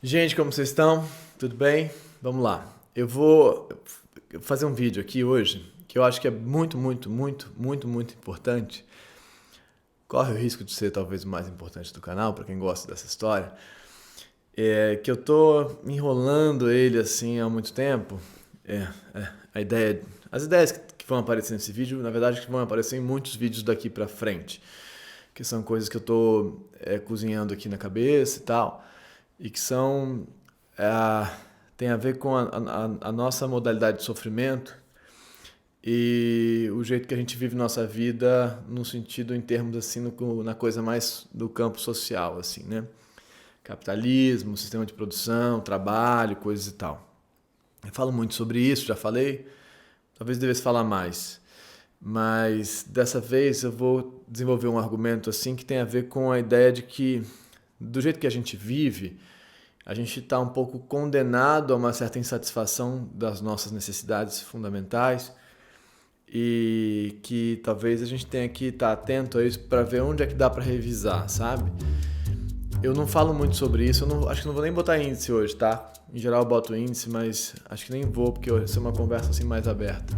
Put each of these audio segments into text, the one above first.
Gente, como vocês estão? Tudo bem? Vamos lá. Eu vou fazer um vídeo aqui hoje que eu acho que é muito importante. Corre o risco de ser talvez o mais importante do canal, para quem gosta dessa história. É que eu tô enrolando ele assim há muito tempo. É, as ideias que vão aparecer nesse vídeo, na verdade, que vão aparecer em muitos vídeos daqui pra frente, que são coisas que eu tô cozinhando aqui na cabeça e tal, e que são tem a ver com a nossa modalidade de sofrimento e o jeito que a gente vive nossa vida no sentido em termos assim na coisa mais do campo social assim, né? Capitalismo, sistema de produção, trabalho, coisas e tal. Eu falo muito sobre isso, já falei, talvez devesse falar mais. Mas dessa vez eu vou desenvolver um argumento assim que tem a ver com a ideia de que do jeito que a gente vive, a gente está um pouco condenado a uma certa insatisfação das nossas necessidades fundamentais e que talvez a gente tenha que estar atento a isso para ver onde é que dá para revisar, sabe? Eu não falo muito sobre isso, acho que não vou nem botar índice hoje, tá? Em geral eu boto índice, mas acho que nem vou, porque vai ser uma conversa assim mais aberta.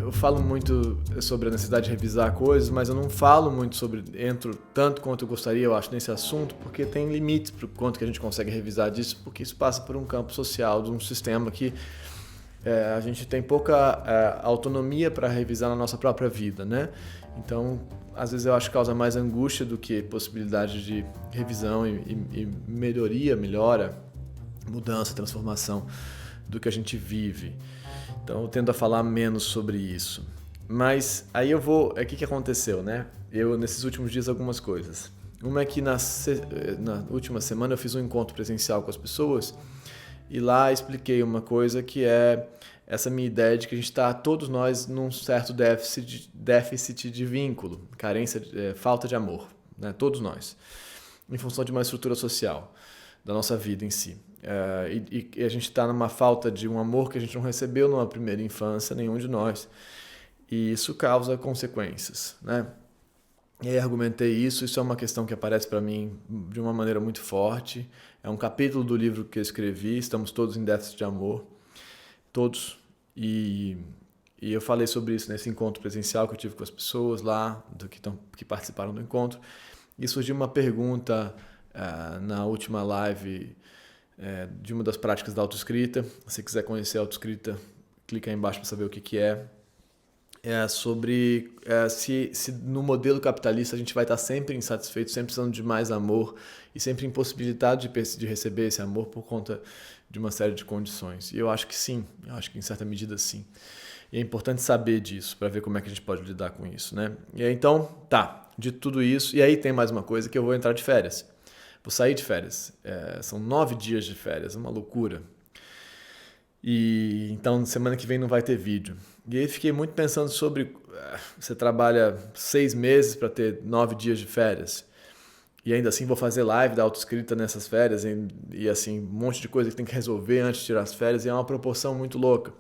Eu falo muito sobre a necessidade de revisar coisas, mas eu não falo muito entro tanto quanto eu gostaria, eu acho, nesse assunto, porque tem limites para o quanto que a gente consegue revisar disso, porque isso passa por um campo social, de um sistema que a gente tem pouca autonomia para revisar na nossa própria vida, né? Então, às vezes eu acho que causa mais angústia do que possibilidade de revisão e melhora, mudança, transformação do que a gente vive. Então eu tendo a falar menos sobre isso. Mas aí o que aconteceu, né? Nesses últimos dias, algumas coisas. Uma é que na última semana eu fiz um encontro presencial com as pessoas e lá expliquei uma coisa que é essa minha ideia de que a gente está, todos nós, num certo déficit de vínculo, carência, falta de amor, né? Todos nós, em função de uma estrutura social da nossa vida em si. E a gente está numa falta de um amor que a gente não recebeu numa primeira infância, nenhum de nós. E isso causa consequências, né? E aí argumentei isso é uma questão que aparece para mim de uma maneira muito forte. É um capítulo do livro que eu escrevi, Estamos Todos em Déficit de Amor. Todos. E eu falei sobre isso nesse encontro presencial que eu tive com as pessoas lá, que participaram do encontro. E surgiu uma pergunta na última live de uma das práticas da autoescrita. Se você quiser conhecer a autoescrita, clica aí embaixo para saber o que é. É sobre se no modelo capitalista a gente vai estar sempre insatisfeito, sempre precisando de mais amor e sempre impossibilitado de receber esse amor por conta de uma série de condições. E eu acho que sim, eu acho que em certa medida sim. E é importante saber disso para ver como é que a gente pode lidar com isso, né? E aí, então, de tudo isso. E aí tem mais uma coisa que eu vou entrar de férias. Vou sair de férias. São 9 dias de férias, uma loucura. E então semana que vem não vai ter vídeo. E aí fiquei muito pensando sobre você trabalha 6 meses para ter 9 dias de férias. E ainda assim vou fazer live da autoescrita nessas férias e assim, um monte de coisa que tem que resolver antes de tirar as férias. E é uma proporção muito louca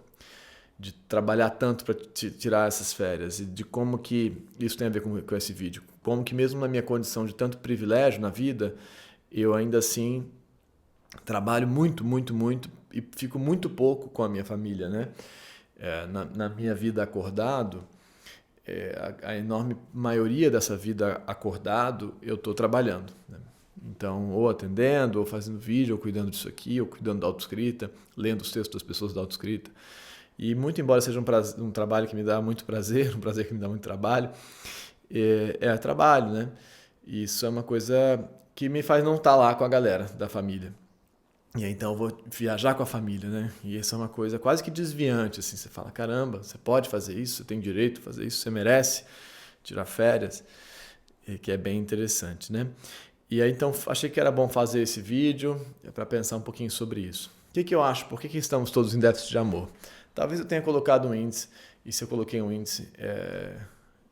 de trabalhar tanto para tirar essas férias e de como que isso tem a ver com esse vídeo. Como que mesmo na minha condição de tanto privilégio na vida, eu ainda assim trabalho muito e fico muito pouco com a minha família, né? Na minha vida acordado, a enorme maioria dessa vida acordado, eu estou trabalhando, né? Então, ou atendendo, ou fazendo vídeo, ou cuidando disso aqui, ou cuidando da autoescrita, lendo os textos das pessoas da autoescrita. E muito embora seja um trabalho que me dá muito prazer, um prazer que me dá muito trabalho, trabalho, né? E isso é uma coisa que me faz não estar lá com a galera da família. E aí, então eu vou viajar com a família, né? E isso é uma coisa quase que desviante, assim. Você fala, caramba, você pode fazer isso, você tem direito a fazer isso, você merece tirar férias, que é bem interessante, né? E aí, então, achei que era bom fazer esse vídeo para pensar um pouquinho sobre isso. O que eu acho? Por que estamos todos em déficit de amor? Talvez eu tenha colocado um índice, e se eu coloquei um índice,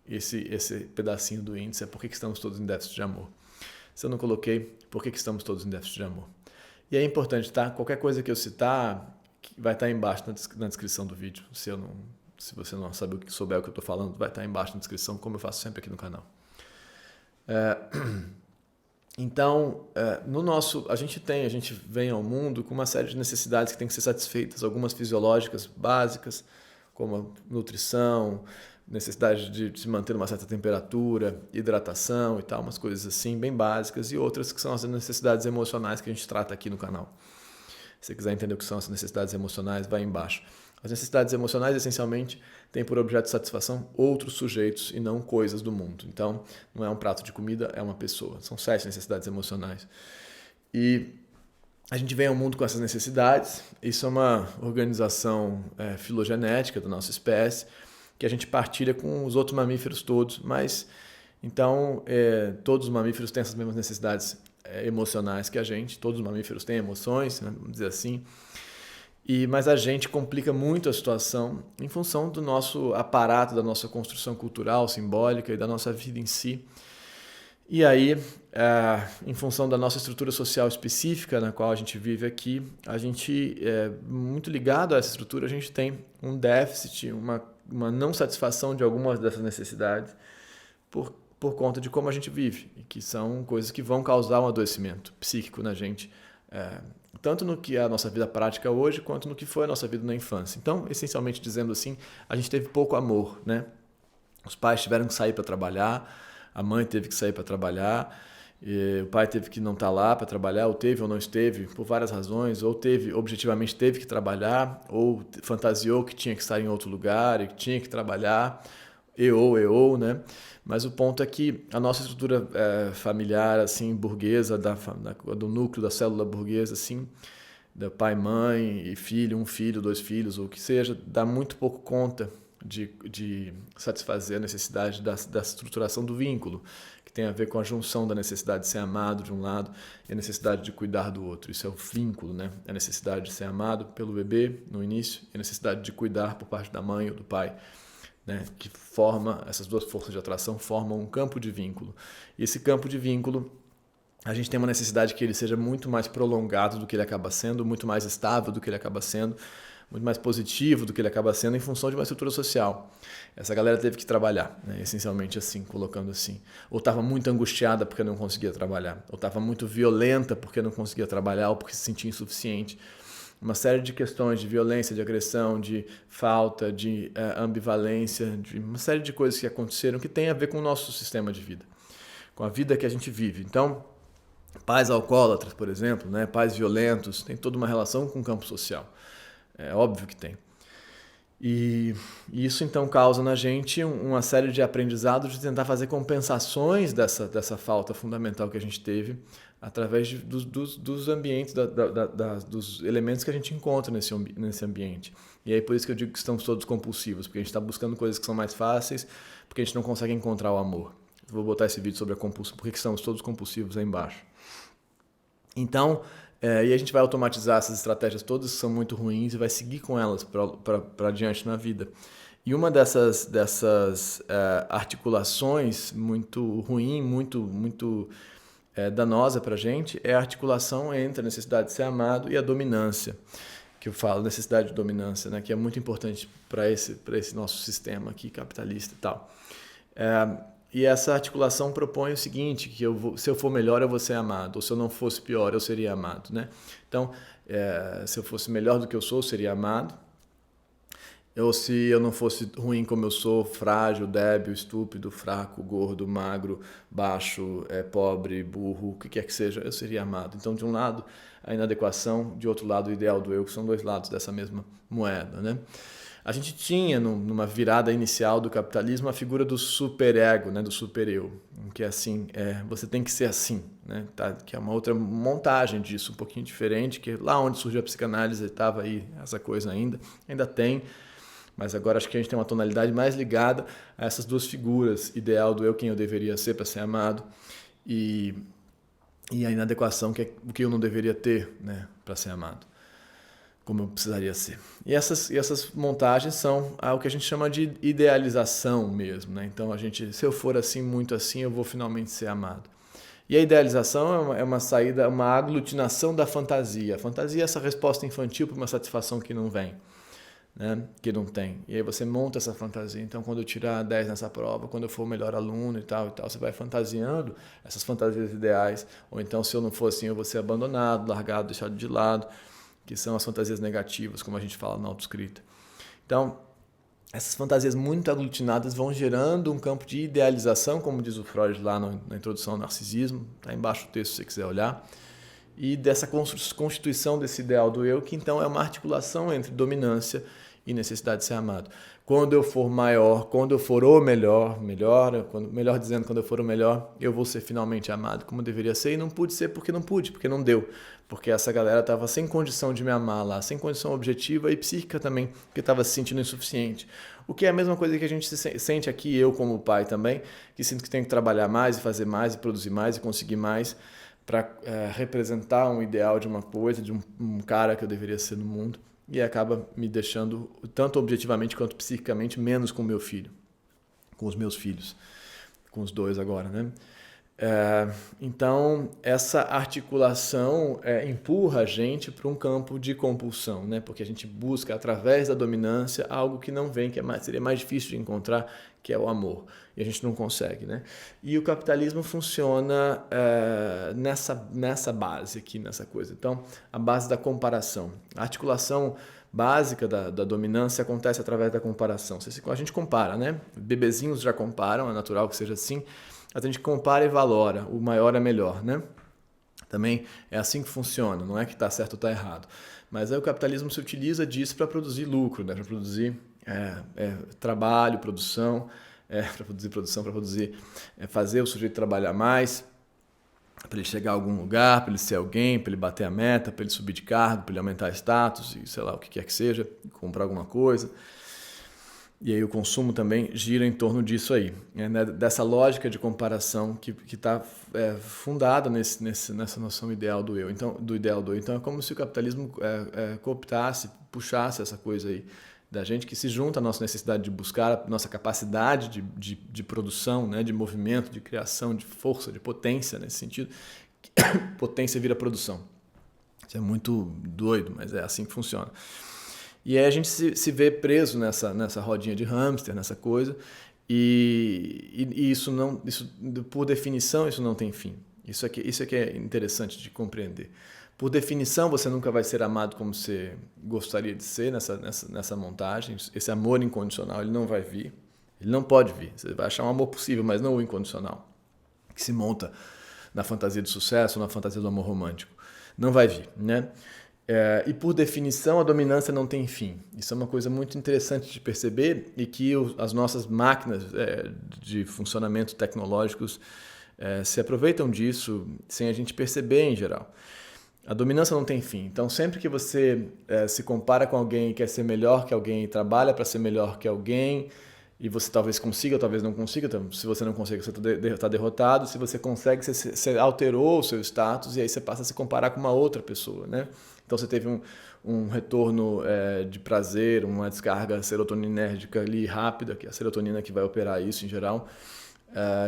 esse pedacinho do índice é por que estamos todos em déficit de amor. Se eu não coloquei, por que estamos todos em déficit de amor? E é importante, tá? Qualquer coisa que eu citar vai estar embaixo na descrição do vídeo. Se você não souber o que eu estou falando, vai estar embaixo na descrição, como eu faço sempre aqui no canal. Então, a gente vem ao mundo com uma série de necessidades que têm que ser satisfeitas, algumas fisiológicas básicas, como a nutrição, necessidade de se manter uma certa temperatura, hidratação e tal, umas coisas assim bem básicas, e outras que são as necessidades emocionais que a gente trata aqui no canal. Se você quiser entender o que são as necessidades emocionais, vai embaixo. As necessidades emocionais, essencialmente, têm por objeto de satisfação outros sujeitos e não coisas do mundo. Então, não é um prato de comida, é uma pessoa. São 7 necessidades emocionais. E a gente vem ao mundo com essas necessidades. Isso é uma organização filogenética da nossa espécie, que a gente partilha com os outros mamíferos todos. Mas, então, todos os mamíferos têm essas mesmas necessidades emocionais que a gente. Todos os mamíferos têm emoções, né, vamos dizer assim. Mas a gente complica muito a situação em função do nosso aparato, da nossa construção cultural, simbólica e da nossa vida em si. E aí, em função da nossa estrutura social específica na qual a gente vive aqui, a gente, muito ligado a essa estrutura, a gente tem um déficit, uma não satisfação de algumas dessas necessidades por conta de como a gente vive, e que são coisas que vão causar um adoecimento psíquico na gente, tanto no que é a nossa vida prática hoje, quanto no que foi a nossa vida na infância. Então, essencialmente dizendo assim, a gente teve pouco amor, né? Os pais tiveram que sair para trabalhar, a mãe teve que sair para trabalhar, o pai teve que não estar lá para trabalhar, ou teve ou não esteve, por várias razões, ou objetivamente teve que trabalhar, ou fantasiou que tinha que estar em outro lugar e que tinha que trabalhar, né? Mas o ponto é que a nossa estrutura familiar, assim, burguesa, do núcleo da célula burguesa, assim, da pai, mãe e filho, um filho, 2 filhos, ou o que seja, dá muito pouco conta de satisfazer a necessidade da estruturação do vínculo, que tem a ver com a junção da necessidade de ser amado de um lado e a necessidade de cuidar do outro. Isso é o vínculo, né? A necessidade de ser amado pelo bebê no início e a necessidade de cuidar por parte da mãe ou do pai, né, que forma, essas duas forças de atração formam um campo de vínculo. E esse campo de vínculo, a gente tem uma necessidade que ele seja muito mais prolongado do que ele acaba sendo, muito mais estável do que ele acaba sendo, muito mais positivo do que ele acaba sendo em função de uma estrutura social. Essa galera teve que trabalhar, né, essencialmente assim, colocando assim. Ou estava muito angustiada porque não conseguia trabalhar, ou estava muito violenta porque não conseguia trabalhar, ou porque se sentia insuficiente. Uma série de questões de violência, de agressão, de falta, de ambivalência, de uma série de coisas que aconteceram que tem a ver com o nosso sistema de vida, com a vida que a gente vive. Então, pais alcoólatras, por exemplo, né, pais violentos, tem toda uma relação com o campo social. É óbvio que tem. E isso então causa na gente uma série de aprendizados de tentar fazer compensações dessa falta fundamental que a gente teve através dos ambientes, dos elementos que a gente encontra nesse ambiente. E aí por isso que eu digo que estamos todos compulsivos, porque a gente está buscando coisas que são mais fáceis, porque a gente não consegue encontrar o amor. Eu vou botar esse vídeo sobre a compulsão, por que estamos todos compulsivos aí embaixo. Então, e a gente vai automatizar essas estratégias todas que são muito ruins e vai seguir com elas para adiante na vida. E uma dessas articulações muito ruim, muito danosa para a gente é a articulação entre a necessidade de ser amado e a dominância, que eu falo, necessidade de dominância, né, que é muito importante para esse nosso sistema aqui capitalista e tal. E essa articulação propõe o seguinte, que se eu for melhor eu vou ser amado, ou se eu não fosse pior eu seria amado, né? Então, se eu fosse melhor do que eu sou, eu seria amado, ou se eu não fosse ruim como eu sou, frágil, débil, estúpido, fraco, gordo, magro, baixo, pobre, burro, o que quer que seja, eu seria amado. Então, de um lado, a inadequação, de outro lado, o ideal do eu, que são dois lados dessa mesma moeda, né? A gente tinha, numa virada inicial do capitalismo, a figura do superego, né, do supereu, que é assim, você tem que ser assim, né, tá? Que é uma outra montagem disso, um pouquinho diferente, que lá onde surgiu a psicanálise estava aí essa coisa ainda tem, mas agora acho que a gente tem uma tonalidade mais ligada a essas duas figuras, ideal do eu, quem eu deveria ser para ser amado, e a inadequação, que é o que eu não deveria ter, né, para ser amado, como eu precisaria ser. E essas montagens são o que a gente chama de idealização mesmo, né? Então, se eu for assim, muito assim, eu vou finalmente ser amado. E a idealização é uma saída, uma aglutinação da fantasia. A fantasia é essa resposta infantil para uma satisfação que não vem, né, que não tem. E aí você monta essa fantasia. Então, quando eu tirar 10 nessa prova, quando eu for o melhor aluno e tal, você vai fantasiando essas fantasias ideais. Ou então, se eu não for assim, eu vou ser abandonado, largado, deixado de lado, que são as fantasias negativas, como a gente fala na autoescrita. Então, essas fantasias muito aglutinadas vão gerando um campo de idealização, como diz o Freud lá na introdução ao narcisismo, está embaixo do texto se você quiser olhar, e dessa constituição desse ideal do eu, que então é uma articulação entre dominância e necessidade de ser amado. Quando eu for maior, quando eu for o melhor dizendo, quando eu for o melhor, eu vou ser finalmente amado como deveria ser, e não pude ser porque não deu, porque essa galera estava sem condição de me amar lá, sem condição objetiva e psíquica também, porque estava se sentindo insuficiente. O que é a mesma coisa que a gente sente aqui, eu como pai também, que sinto que tenho que trabalhar mais e fazer mais e produzir mais e conseguir mais para representar um ideal de uma coisa, de um cara que eu deveria ser no mundo, e acaba me deixando, tanto objetivamente quanto psiquicamente, menos com meu filho, com os meus filhos, com os dois agora, né? Então, essa articulação empurra a gente para um campo de compulsão, né? Porque a gente busca, através da dominância, algo que não vem, seria mais difícil de encontrar, que é o amor. E a gente não consegue, né? E o capitalismo funciona nessa base aqui, nessa coisa. Então, a base da comparação. A articulação básica da dominância acontece através da comparação. A gente compara, né? Bebezinhos já comparam, é natural que seja assim. A gente compara e valora, o maior é melhor, né? Também é assim que funciona, não é que está certo ou está errado. Mas aí o capitalismo se utiliza disso para produzir lucro, né? Para produzir trabalho, produção, fazer o sujeito trabalhar mais, para ele chegar a algum lugar, para ele ser alguém, para ele bater a meta, para ele subir de cargo, para ele aumentar status, e sei lá, o que quer que seja, comprar alguma coisa. E aí o consumo também gira em torno disso aí, né? Dessa lógica de comparação que está fundada nessa noção ideal do eu. Então, Então é como se o capitalismo cooptasse, puxasse essa coisa aí da gente, que se junta à nossa necessidade de buscar, a nossa capacidade de produção, né? De movimento, de criação, de força, de potência nesse sentido. Potência vira produção. Isso é muito doido, mas é assim que funciona. E aí a gente se vê preso nessa rodinha de hamster, nessa coisa, e isso por definição, isso não tem fim. Isso é que é interessante de compreender. Por definição, você nunca vai ser amado como você gostaria de ser nessa montagem. Esse amor incondicional, ele não vai vir. Ele não pode vir. Você vai achar um amor possível, mas não o incondicional, que se monta na fantasia do sucesso, na fantasia do amor romântico. Não vai vir, né? E por definição a dominância não tem fim. Isso é uma coisa muito interessante de perceber e que as nossas máquinas de funcionamento tecnológicos se aproveitam disso sem a gente perceber em geral. A dominância não tem fim. Então sempre que você se compara com alguém e quer ser melhor que alguém e trabalha para ser melhor que alguém, e você talvez consiga ou talvez não consiga, então, se você não consegue, você está derrotado. Se você consegue, você alterou o seu status e aí você passa a se comparar com uma outra pessoa, né? Então você teve um retorno de prazer, uma descarga serotoninérgica ali rápida, que é a serotonina que vai operar isso em geral.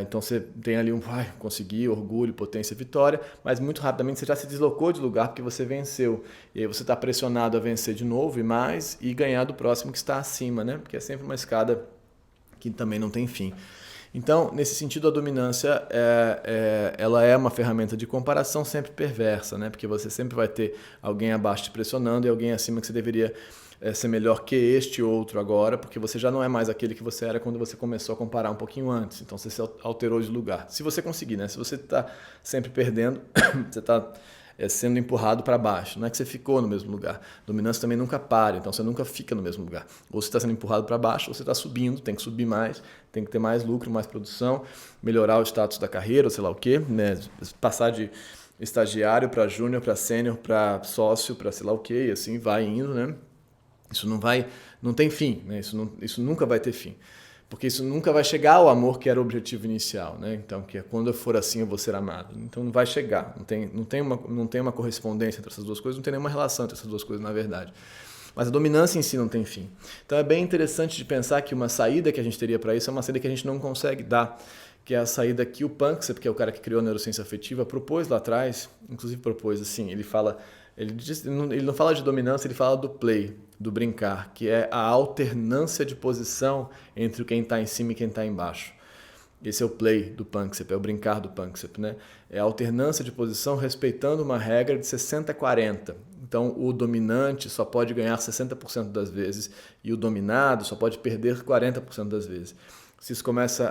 Então você tem ali consegui, orgulho, potência, vitória, mas muito rapidamente você já se deslocou de lugar porque você venceu. E aí você está pressionado a vencer de novo e mais e ganhar do próximo que está acima, né? Porque é sempre uma escada que também não tem fim. Então, nesse sentido, a dominância ela é uma ferramenta de comparação sempre perversa, né? Porque você sempre vai ter alguém abaixo te pressionando e alguém acima que você deveria ser melhor que este outro agora, porque você já não é mais aquele que você era quando você começou a comparar um pouquinho antes. Então, você se alterou de lugar. Se você conseguir, né? Se você está sempre perdendo, você está sendo empurrado para baixo. Não é que você ficou no mesmo lugar. Dominância também nunca para, então você nunca fica no mesmo lugar. Ou você está sendo empurrado para baixo, ou você está subindo, tem que subir mais, tem que ter mais lucro, mais produção, melhorar o status da carreira, ou sei lá o quê, né? Passar de estagiário para júnior, para sênior, para sócio, para sei lá o quê, e assim vai indo, né? Isso não tem fim, né? Isso nunca vai ter fim. Porque isso nunca vai chegar ao amor que era o objetivo inicial, né? Então, que é quando eu for assim eu vou ser amado. Então não vai chegar, não tem uma correspondência entre essas duas coisas, não tem nenhuma relação entre essas duas coisas na verdade. Mas a dominância em si não tem fim. Então é bem interessante de pensar que uma saída que a gente teria para isso é uma saída que a gente não consegue dar, que é a saída que o Panksepp, que é o cara que criou a neurociência afetiva, propôs lá atrás, inclusive propôs assim, ele não fala de dominância, ele fala do play, do brincar, que é a alternância de posição entre quem está em cima e quem está embaixo. Esse é o play do Panksepp, é o brincar do Panksepp, né? É a alternância de posição respeitando uma regra de 60-40. Então, o dominante só pode ganhar 60% das vezes e o dominado só pode perder 40% das vezes. Se isso começa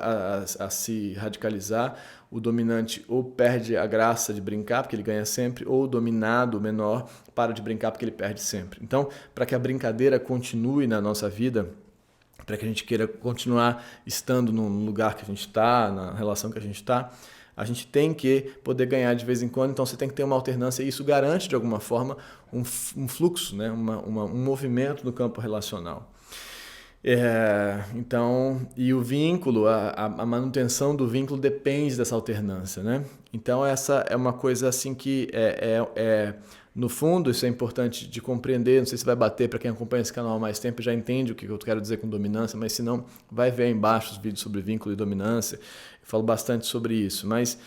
a se radicalizar, o dominante ou perde a graça de brincar, porque ele ganha sempre, ou o dominado, o menor, para de brincar porque ele perde sempre. Então, para que a brincadeira continue na nossa vida, para que a gente queira continuar estando no lugar que a gente está, na relação que a gente está, a gente tem que poder ganhar de vez em quando, então você tem que ter uma alternância e isso garante de alguma forma um fluxo, né? Um movimento no campo relacional. Então, e o vínculo, a manutenção do vínculo depende dessa alternância, né? Então essa é uma coisa assim que no fundo, isso é importante de compreender, não sei se vai bater para quem acompanha esse canal há mais tempo, já entende o que eu quero dizer com dominância, mas se não, vai ver aí embaixo os vídeos sobre vínculo e dominância, eu falo bastante sobre isso, mas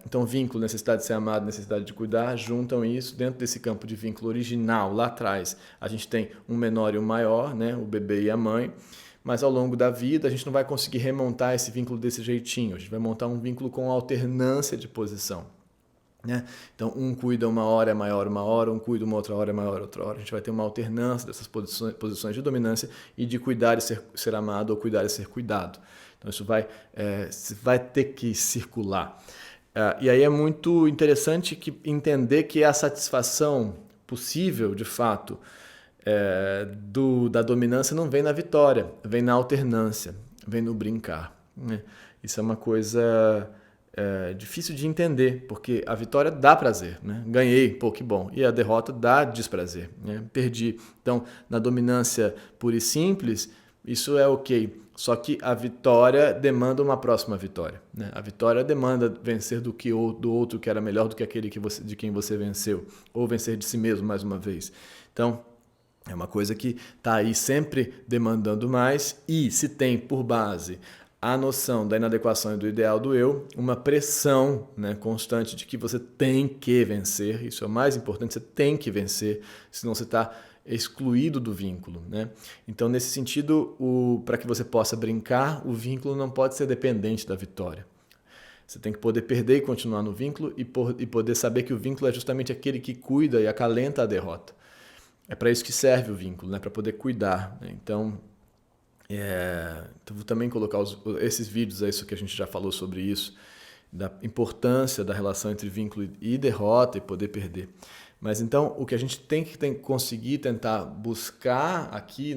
então vínculo, necessidade de ser amado, necessidade de cuidar, juntam isso dentro desse campo de vínculo original, lá atrás a gente tem um menor e um maior, né, o bebê e a mãe, mas ao longo da vida a gente não vai conseguir remontar esse vínculo desse jeitinho, a gente vai montar um vínculo com alternância de posição. Né? Então, um cuida uma hora é maior uma hora, um cuida uma outra hora é maior outra hora. A gente vai ter uma alternância dessas posições de dominância e de cuidar e ser amado ou cuidar e ser cuidado. Então, isso vai ter que circular. E aí é muito interessante entender que a satisfação possível, de fato, da dominância não vem na vitória, vem na alternância, vem no brincar. Né? Isso é uma coisa difícil de entender, porque a vitória dá prazer, né? Ganhei, pô, que bom. E a derrota dá desprazer, né? Perdi. Então, na dominância pura e simples, isso é ok. Só que a vitória demanda uma próxima vitória, né? A vitória demanda vencer do outro que era melhor do que aquele de quem você venceu, ou vencer de si mesmo mais uma vez. Então, é uma coisa que está aí sempre demandando mais e se tem por base a noção da inadequação e do ideal do eu, uma pressão, né, constante de que você tem que vencer, isso é o mais importante, você tem que vencer, senão você está excluído do vínculo. Né? Então, nesse sentido, para que você possa brincar, o vínculo não pode ser dependente da vitória. Você tem que poder perder e continuar no vínculo e poder saber que o vínculo é justamente aquele que cuida e acalenta a derrota. É para isso que serve o vínculo, né? Para poder cuidar. Né? Então, vou também colocar esses vídeos, isso que a gente já falou sobre isso, da importância da relação entre vínculo e derrota e poder perder. Mas então, o que a gente tem que conseguir tentar buscar aqui,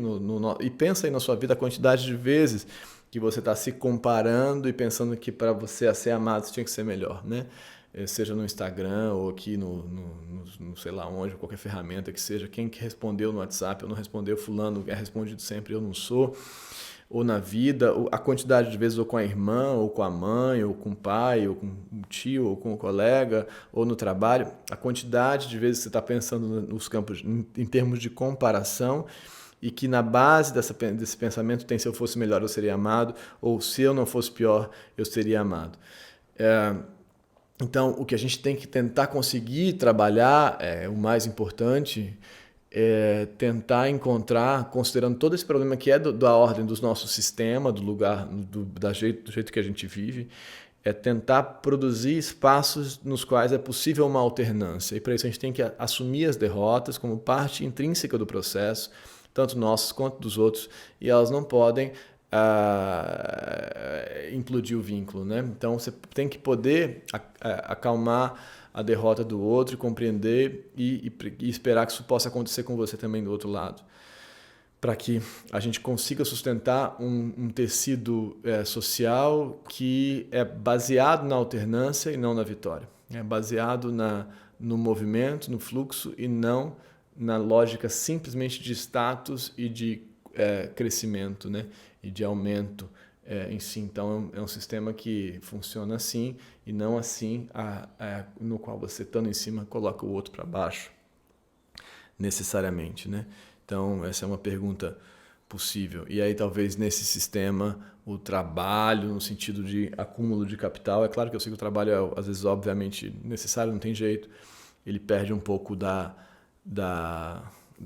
e pensa aí na sua vida a quantidade de vezes que você está se comparando e pensando que para você ser amado você tinha que ser melhor, né? Seja no Instagram ou aqui no sei lá onde, qualquer ferramenta que seja, quem que respondeu no WhatsApp, eu não respondeu, fulano é respondido sempre, eu não sou, ou na vida, a quantidade de vezes ou com a irmã, ou com a mãe, ou com o pai, ou com o tio, ou com o colega, ou no trabalho, a quantidade de vezes que você está pensando nos campos em termos de comparação e que na base desse pensamento tem se eu fosse melhor eu seria amado, ou se eu não fosse pior eu seria amado. Então, o que a gente tem que tentar conseguir trabalhar, o mais importante, é tentar encontrar, considerando todo esse problema que é da ordem do nosso sistema, do lugar, do jeito que a gente vive, é tentar produzir espaços nos quais é possível uma alternância. E para isso a gente tem que assumir as derrotas como parte intrínseca do processo, tanto nossas quanto dos outros, e elas não podem implodir o vínculo, né? Então você tem que poder acalmar a derrota do outro, compreender e esperar que isso possa acontecer com você também do outro lado, para que a gente consiga sustentar um tecido social que é baseado na alternância e não na vitória, é baseado no movimento, no fluxo e não na lógica simplesmente de status e de crescimento, né? E de aumento em si. Então é um sistema que funciona assim e não assim no qual você, estando em cima, coloca o outro para baixo necessariamente, né? Então essa é uma pergunta possível. E aí talvez nesse sistema o trabalho, no sentido de acúmulo de capital, é claro que eu sei que o trabalho é às vezes obviamente necessário, não tem jeito, ele perde um pouco da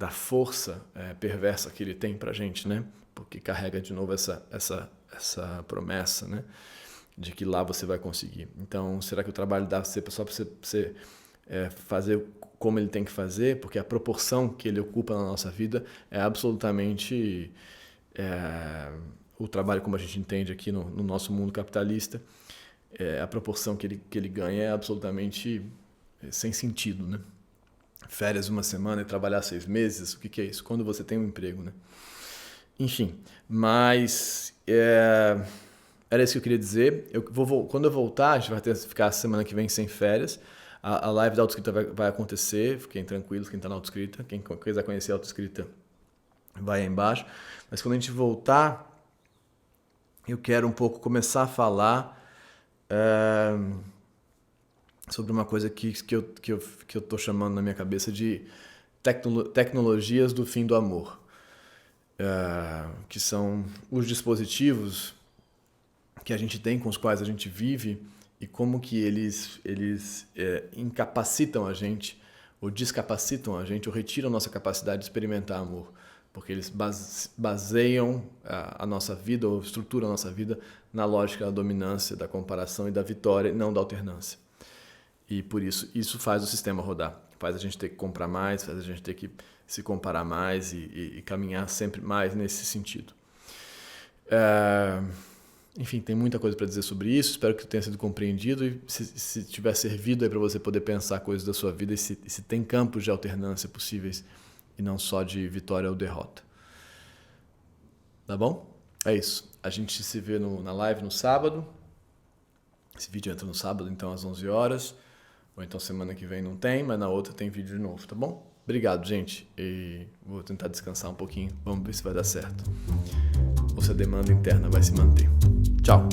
força perversa que ele tem pra gente, né? Porque carrega de novo essa promessa, né? De que lá você vai conseguir. Então, será que o trabalho dá só para você fazer como ele tem que fazer? Porque a proporção que ele ocupa na nossa vida é absolutamente... o trabalho como a gente entende aqui no nosso mundo capitalista, a proporção que ele ganha é absolutamente sem sentido, né? Férias uma semana e trabalhar 6 meses, o que é isso? Quando você tem um emprego, né? Enfim, mas era isso que eu queria dizer. Quando eu voltar, a gente vai ficar a semana que vem sem férias. A live da autoescrita vai acontecer, fiquem tranquilos, quem está na autoescrita. Quem quiser conhecer a autoescrita, vai aí embaixo. Mas quando a gente voltar, eu quero um pouco começar a falar sobre uma coisa que eu estou chamando na minha cabeça de tecnologias do fim do amor. Que são os dispositivos que a gente tem, com os quais a gente vive, e como que eles incapacitam a gente, ou descapacitam a gente, ou retiram a nossa capacidade de experimentar amor. Porque eles baseiam a nossa vida, ou estruturam a nossa vida na lógica da dominância, da comparação e da vitória, não da alternância. E por isso faz o sistema rodar. Faz a gente ter que comprar mais, faz a gente ter que se comparar mais e caminhar sempre mais nesse sentido. Enfim, tem muita coisa para dizer sobre isso. Espero que tenha sido compreendido e se tiver servido para você poder pensar coisas da sua vida e se tem campos de alternância possíveis e não só de vitória ou derrota. Tá bom? É isso. A gente se vê na live no sábado. Esse vídeo entra no sábado, então às 11 horas. Ou então semana que vem não tem, mas na outra tem vídeo de novo, tá bom? Obrigado, gente. E vou tentar descansar um pouquinho. Vamos ver se vai dar certo. Ou se a demanda interna vai se manter. Tchau!